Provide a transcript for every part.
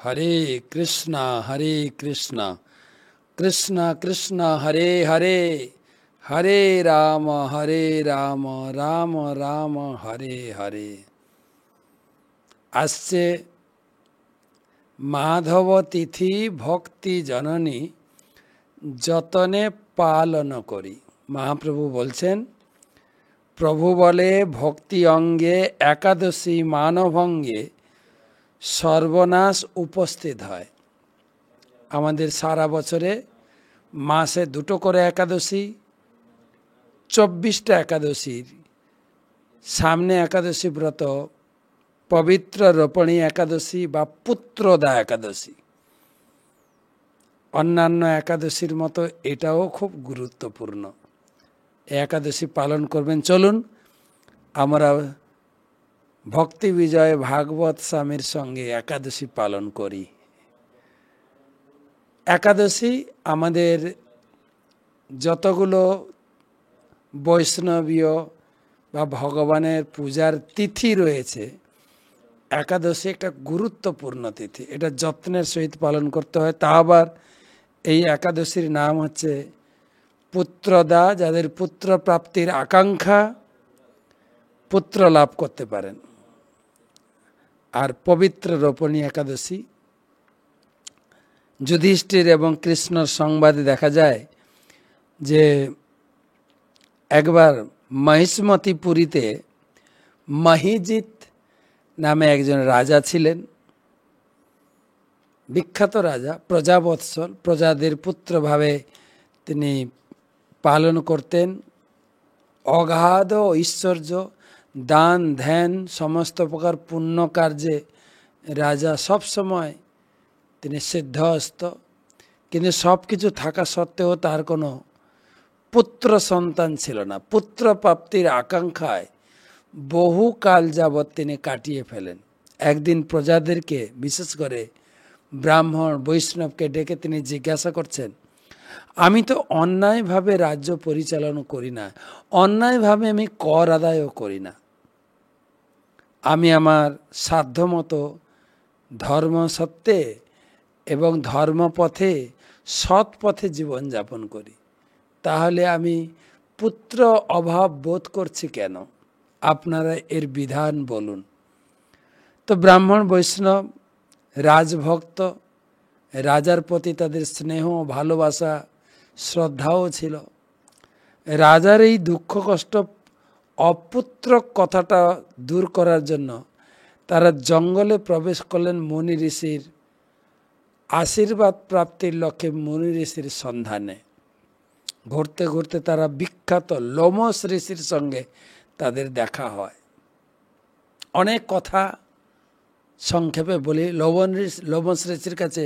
হরে কৃষ্ণ কৃষ্ণ কৃষ্ণ হরে হরে, হরে রাম রাম রাম হরে হরে। আসছে মাধব তিথি ভক্তি জননী যতনে পালন করি। মহাপ্রভু বলছেন, প্রভু বলে ভক্তি অঙ্গে একাদশী মানভঙ্গে সর্বনাশ উপস্থিত হয়। আমাদের সারা বছরে মাসে দুটো করে একাদশী, 24টা একাদশীর সামনে একাদশী ব্রত, পবিত্র রোপণী একাদশী বা পুত্রদা একাদশী। অন্যান্য একাদশীর মতো এটাও খুব গুরুত্বপূর্ণ। একাদশী পালন করবেন। চলুন আমরা ভক্তি বিজয় ভাগবত স্বামীর সঙ্গে একাদশী পালন করি। একাদশী আমাদের যতগুলো বৈষ্ণবীয় বা ভগবানের পূজার তিথি রয়েছে, একাদশী একটা গুরুত্বপূর্ণ তিথি। এটা যত্নের সহিত পালন করতে হয়। তা আবার এই একাদশীর নাম হচ্ছে পুত্রদা, যাদের পুত্র প্রাপ্তির আকাঙ্ক্ষা পুত্র লাভ করতে পারেন। আর পবিত্র রোপণী একাদশী, যুধিষ্ঠির এবং কৃষ্ণর সংবাদে দেখা যায় যে একবার মহিষ্মতিপুরীতে মহিজিৎ নামে একজন রাজা ছিলেন, বিখ্যাত রাজা, প্রজাবৎসল, প্রজাদের পুত্রভাবে তিনি পালন করতেন। অগাধ ঐশ্বর্য, দান ধ্যান, সমস্ত প্রকার পুণ্য কার্যে রাজা সবসময় তিনি সিদ্ধহস্ত। কিন্তু সব কিছু থাকা সত্ত্বেও তার কোনো পুত্র সন্তান ছিল না। পুত্র প্রাপ্তির আকাঙ্ক্ষায় বহু কাল যাবৎ তিনি কাটিয়ে ফেলেন। একদিন প্রজাদেরকে, বিশেষ করে ব্রাহ্মণ বৈষ্ণবকে ডেকে তিনি জিজ্ঞাসা করছেন, আমি তো অন্যায়ভাবে রাজ্য পরিচালনা করি না, অন্যায়ভাবে আমি কর আদায়ও করি না, আমি আমার সাধ্যমতো ধর্ম সত্যে এবং ধর্মপথে সৎ পথে জীবনযাপন করি, তাহলে আমি পুত্র অভাব বোধ করছি কেন? আপনারা এর বিধান বলুন। তো ব্রাহ্মণ বৈষ্ণব রাজভক্ত, রাজার প্রতি তাদের স্নেহ, ভালোবাসা, শ্রদ্ধাও ছিল। রাজার এই দুঃখ কষ্ট, অপুত্র কথাটা দূর করার জন্য তারা জঙ্গলে প্রবেশ করলেন। মুনি ঋষির আশীর্বাদ প্রাপ্তির লক্ষ্যে মুনি ঋষির সন্ধানে ঘুরতে ঘুরতে তারা বিখ্যাত লোমশ ঋষির সঙ্গে তাদের দেখা হয়। অনেক কথা সংক্ষেপে বলি। লোমশ ঋষির কাছে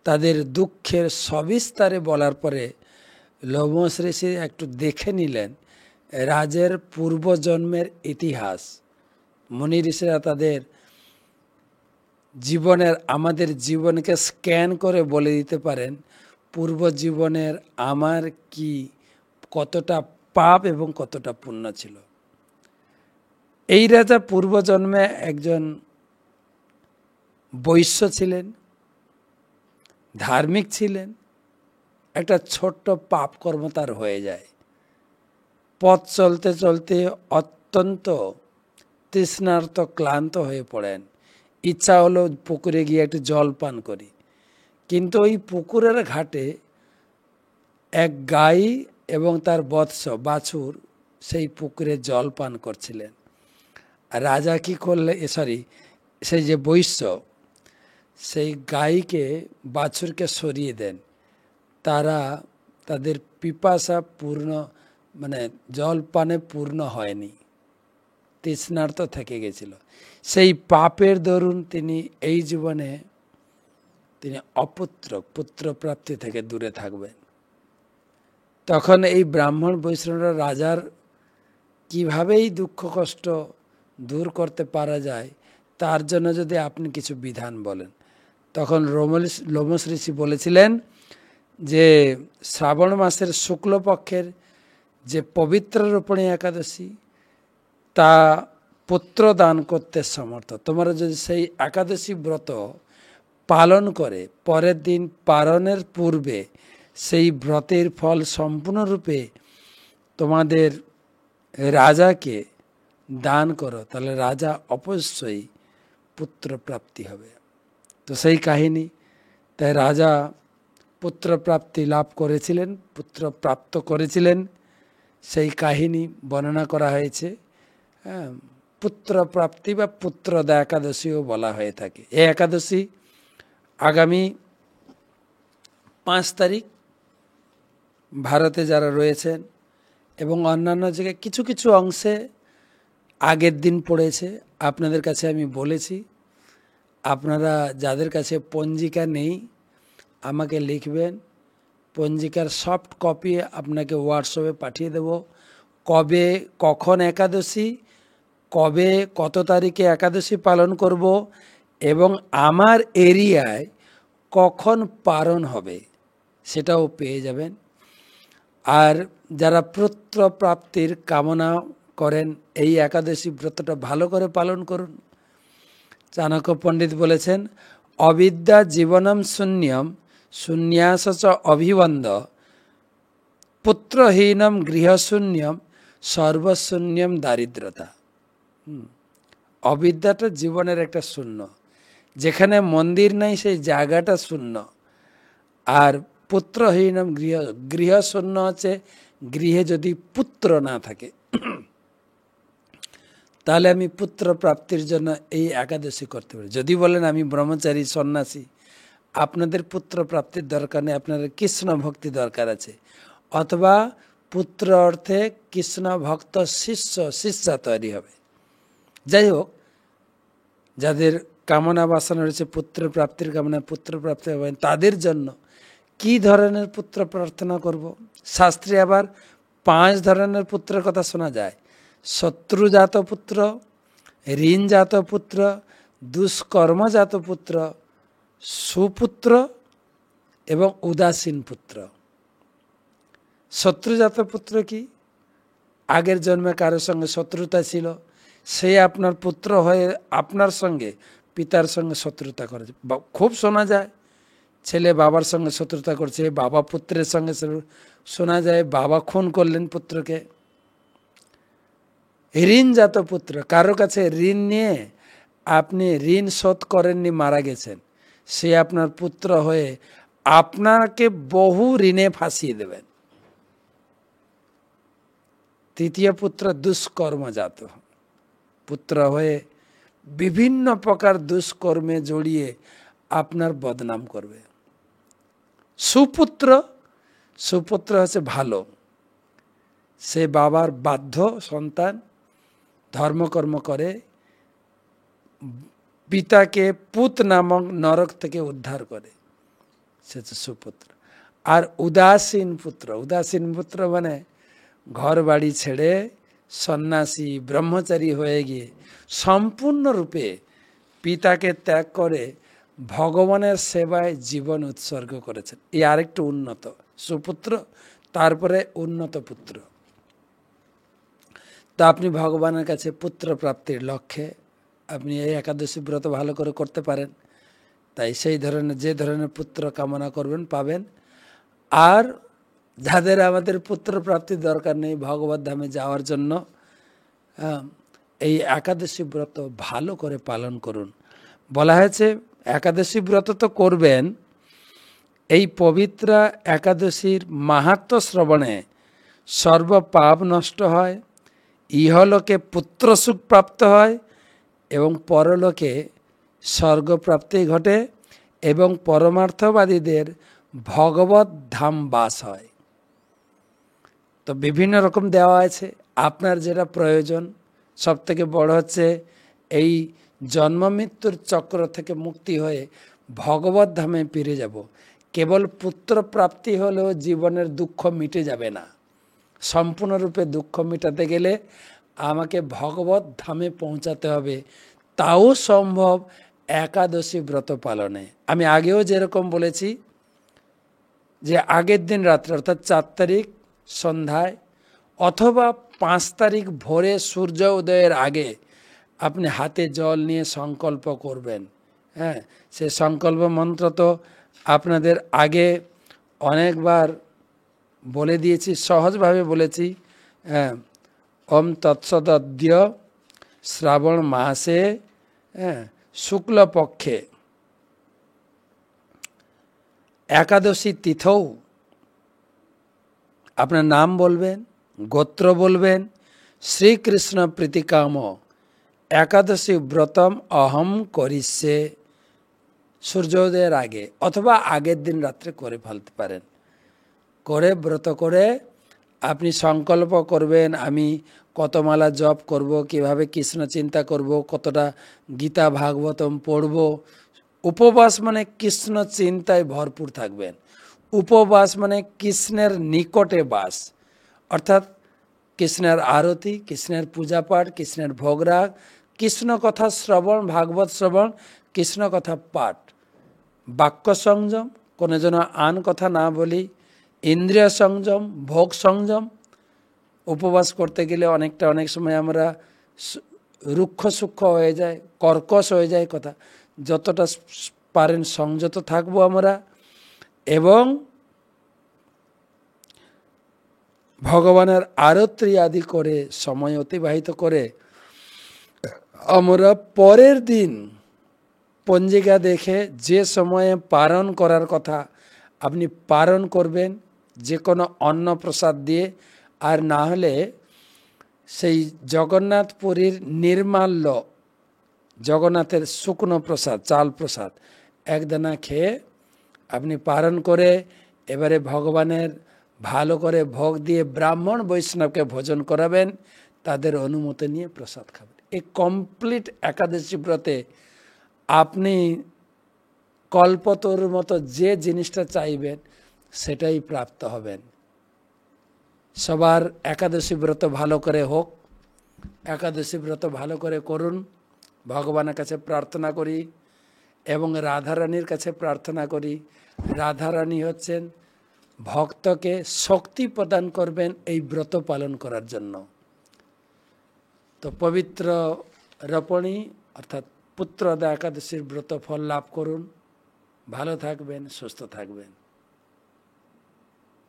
তাদের দুঃখের সবিস্তারে বলার পরে লোমশ ঋষি একটু দেখে নিলেন রাজের পূর্বজন্মের ইতিহাস। মুনি ঋষিরা তাদের জীবনের, আমাদের জীবনকে স্ক্যান করে বলে দিতে পারেন পূর্ব জীবনের আমার কি কতটা পাপ এবং কতটা পুণ্য ছিল। এই রাজা পূর্বজন্মে একজন বৈশ্য ছিলেন, ধার্মিক ছিলেন। একটা ছোট্ট পাপ কর্ম তার হয়ে যায়। পথ চলতে চলতে অত্যন্ত তৃষ্ণার্ত, ক্লান্ত হয়ে পড়েন। ইচ্ছা হলো পুকুরে গিয়ে একটু জল পান করি, কিন্তু ওই পুকুরের ঘাটে এক গাই এবং তার বৎস বাছুর সেই পুকুরে জল পান করছিলেন। আর রাজা কি করলে, সেই যে বৈশ্য, সেই গাইকে বাছুরকে সরিয়ে দেন। তারা তাদের পিপাসা পূর্ণ, জল পানে পূর্ণ হয়নি, তৃষ্ণার্ত থেকে গেছিল। সেই পাপের দরুন তিনি এই জীবনে পুত্র প্রাপ্তি থেকে দূরে থাকবেন। তখন এই ব্রাহ্মণ বৈষ্ণবরা রাজার কিভাবে এই দুঃখ কষ্ট দূর করতে পারা যায় তার জন্য যদি আপনি কিছু বিধান বলেন। তখন লোমশ ঋষি বলেছিলেন যে শ্রাবণ মাসের শুক্লপক্ষের যে পবিত্র রোপণী একাদশী, তা পুত্র দান করতে সমর্থ। তোমরা যদি সেই একাদশী ব্রত পালন করে পরের দিন পালনের পূর্বে সেই ব্রতের ফল সম্পূর্ণরূপে তোমাদের রাজাকে দান করো, তাহলে রাজা অবশ্যই পুত্র প্রাপ্তি হবে। তো সেই কাহিনী, তাই রাজা পুত্র প্রাপ্তি লাভ করেছিলেন, পুত্র প্রাপ্ত করেছিলেন, সেই কাহিনী বর্ণনা করা হয়েছে। পুত্র প্রাপ্তি বা পুত্রদা একাদশীও বলা হয়ে থাকে। এই একাদশী আগামী 5 তারিখ ভারতে যারা রয়েছেন এবং অন্যান্য জায়গায় কিছু কিছু অংশে আগের দিন পড়েছে। আপনাদের কাছে আমি বলেছি, আপনারা যাদের কাছে পঞ্জিকা নেই আমাকে লিখবেন, পঞ্জিকার সফট কপি আপনাকে হোয়াটসঅ্যাপে পাঠিয়ে দেব। কবে কখন একাদশী, কবে কত তারিখে একাদশী পালন করব এবং আমার এরিয়ায় কখন পালন হবে সেটাও পেয়ে যাবেন। আর যারা পুত্র প্রাপ্তির কামনা করেন এই একাদশী ব্রতটা ভালো করে পালন করুন। চাণক্য পণ্ডিত বলেছেন, অবিদ্যা জীবনম শূন্যম শূন্যাস চ অভিবন্ধ পুত্রহীনম গৃহশূন্যম সর্বশূন্যম দারিদ্রতা। অবিদ্যাটা জীবনের একটা শূন্য, যেখানে মন্দির নাই সেই জায়গাটা শূন্য। আর পুত্রহীনম গৃহশূন্য হচ্ছে গৃহে যদি পুত্র না থাকে। তাহলে আমি পুত্র প্রাপ্তির জন্য এই একাদশী করতে পারি। যদি বলেন আমি ব্রহ্মচারী সন্ন্যাসী, আপনাদের পুত্র প্রাপ্তির দরকার নেই, আপনাদের কৃষ্ণ ভক্তি দরকার আছে, অথবা পুত্র অর্থে কৃষ্ণ ভক্ত শিষ্যা তৈরি হবে। যাই হোক, যাদের কামনা বাসনা রয়েছে পুত্র প্রাপ্তির কামনা, পুত্র প্রাপ্তি হবেন, তাদের জন্য কি ধরনের পুত্র প্রার্থনা করব? শাস্ত্রে আবার 5 ধরনের পুত্রের কথা শোনা যায়। শত্রুজাত পুত্র, ঋণজাত পুত্র, দুষ্কর্মজাত পুত্র, সুপুত্র এবং উদাসীন পুত্র। শত্রুজাত পুত্র কি? আগের জন্মে কারোর সঙ্গে শত্রুতা ছিল, সে আপনার পুত্র হয়ে আপনার সঙ্গে পিতার সঙ্গে শত্রুতা করেছে। খুব শোনা যায় ছেলে বাবার সঙ্গে শত্রুতা করছে, বাবা পুত্রের সঙ্গে শোনা যায় বাবা খুন করলেন পুত্রকে। ঋণজাত পুত্র, কারো কাছে ঋণ নিয়ে আপনি ঋণ শোধ করেননি, মারা গেছেন, সে আপনার পুত্র হয়ে আপনাকে বহু ঋণে ফাঁসিয়ে দেবেন। তৃতীয় পুত্র দুষ্কর্মজাত পুত্র হয়ে বিভিন্ন প্রকার দুষ্কর্মে জড়িয়ে আপনার বদনাম করবে। সুপুত্র হচ্ছে ভালো, সে বাবার বাধ্য সন্তান, ধর্মকর্ম করে, পিতাকে পুত নামক নরক থেকে উদ্ধার করে, সে হচ্ছে সুপুত্র। আর উদাসীন পুত্র মানে ঘর বাড়ি ছেড়ে সন্ন্যাসী ব্রহ্মচারী হয়ে গিয়ে সম্পূর্ণরূপে পিতাকে ত্যাগ করে ভগবানের সেবায় জীবন উৎসর্গ করেছেন। এই আরেকটু উন্নত সুপুত্র, তারপরে উন্নত পুত্র। তা আপনি ভগবানের কাছে পুত্র প্রাপ্তির লক্ষ্যে আপনি এই একাদশী ব্রত ভালো করে করতে পারেন। তাই সেই ধরনের যে ধরনের পুত্র কামনা করবেন পাবেন। আর যাদের আমাদের পুত্র প্রাপ্তির দরকার নেই, ভগবত ধামে যাওয়ার জন্য এই একাদশী ব্রত ভালো করে পালন করুন। বলা হয়েছে একাদশী ব্রত তো করবেন, এই পবিত্র একাদশীর মাহাত্ম্য শ্রবণে সর্ব পাপ নষ্ট হয়, ইহলোকে পুত্র সুখ প্রাপ্ত হয় এবং পরলোকে স্বর্গপ্রাপ্তি ঘটে এবং পরমার্থবাদীদের ভগবত ধাম বাস হয়। তো বিভিন্ন রকম দেওয়া আছে, আপনার যেটা প্রয়োজন। সব থেকে বড় হচ্ছে এই জন্ম মৃত্যুর চক্র থেকে মুক্তি হয়ে ভগবত ধামে ফিরে যাব। কেবল পুত্র প্রাপ্তি হলেও জীবনের দুঃখ মিটে যাবে না। সম্পূর্ণরূপে দুঃখ মেটাতে গেলে আমাকে ভগবত ধামে পৌঁছাতে হবে, তাও সম্ভব একাদশী ব্রত পালনে। আমি আগেও যেরকম বলেছি যে আগের দিন রাত্রে অর্থাৎ 4 তারিখ সন্ধ্যায় অথবা 5 তারিখ ভোরে সূর্য উদয়ের আগে আপনি হাতে জল নিয়ে সংকল্প করবেন হ্যাঁ, সে সংকল্প মন্ত্র তো আপনাদের আগে অনেকবার বলে দিয়েছি, সহজভাবে বলেছি। হ্যাঁ, ওম তৎসদদ্য শ্রাবণ মাসে, হ্যাঁ, শুক্লপক্ষে একাদশী তিথৌ আপনার নাম বলবেন, গোত্র বলবেন, শ্রীকৃষ্ণ প্রীতিকাম একাদশী ব্রতম অহম করিষ্যে, সূর্যোদয়ের আগে অথবা আগের দিন রাত্রে করে ফেলতে পারেন। করে ব্রত করে আপনি সংকল্প করবেন, আমি কত মালা জপ করব, কিভাবে কৃষ্ণ চিন্তা করব, কতটা গীতা ভাগবতম পড়ব। উপবাস মানে কৃষ্ণ চিন্তায় ভরপুর থাকবেন। উপবাস মানে কৃষ্ণের নিকটে বাস, অর্থাৎ কৃষ্ণের আরতি, কৃষ্ণের পূজাপাঠ, কৃষ্ণের ভোগরাগ, কৃষ্ণ কথা শ্রবণ, ভাগবত শ্রবণ, কৃষ্ণ কথা পাঠ, বাক্য সংযম, কোনো যেন আন কথা না বলি, ইন্দ্রিয় সংযম, ভোগ সংযম। উপবাস করতে গেলে অনেক সময় আমরা রুক্ষ সূক্ষ্ম হয়ে যায়, কর্কশ হয়ে যায় কথা। যতটা পারেন সংযত থাকবো আমরা, এবং ভগবানের আরতি আদি করে সময় অতিবাহিত করে আমরা পরের দিন পঞ্জিকা দেখে যে সময়ে পারণ করার কথা আপনি পারণ করবেন, যে কোনো অন্ন প্রসাদ দিয়ে। আর না হলে সেই জগন্নাথপুরীর নির্মাল্য, জগন্নাথের শুকনো প্রসাদ, চাল প্রসাদ একদানা খেয়ে আপনি পারণ করে এবারে ভগবানের ভালো করে ভোগ দিয়ে ব্রাহ্মণ বৈষ্ণবকে ভোজন করাবেন, তাদের অনুমতি নিয়ে প্রসাদ খাবেন। এই কমপ্লিট একাদশী ব্রতে আপনি কল্পতরুর মতো যে জিনিসটা চাইবেন সেটাই প্রাপ্ত হবেন। সবার একাদশী ব্রত ভালো করে হোক, একাদশী ব্রত ভালো করে করুন, ভগবানের কাছে প্রার্থনা করি এবং রাধারানীর কাছে প্রার্থনা করি। রাধারানী হচ্ছেন ভক্তকে শক্তি প্রদান করবেন এই ব্রত পালন করার জন্য। তো পবিত্র রপণী অর্থাৎ পুত্রদা একাদশীর ব্রত ফল লাভ করুন। ভালো থাকবেন, সুস্থ থাকবেন।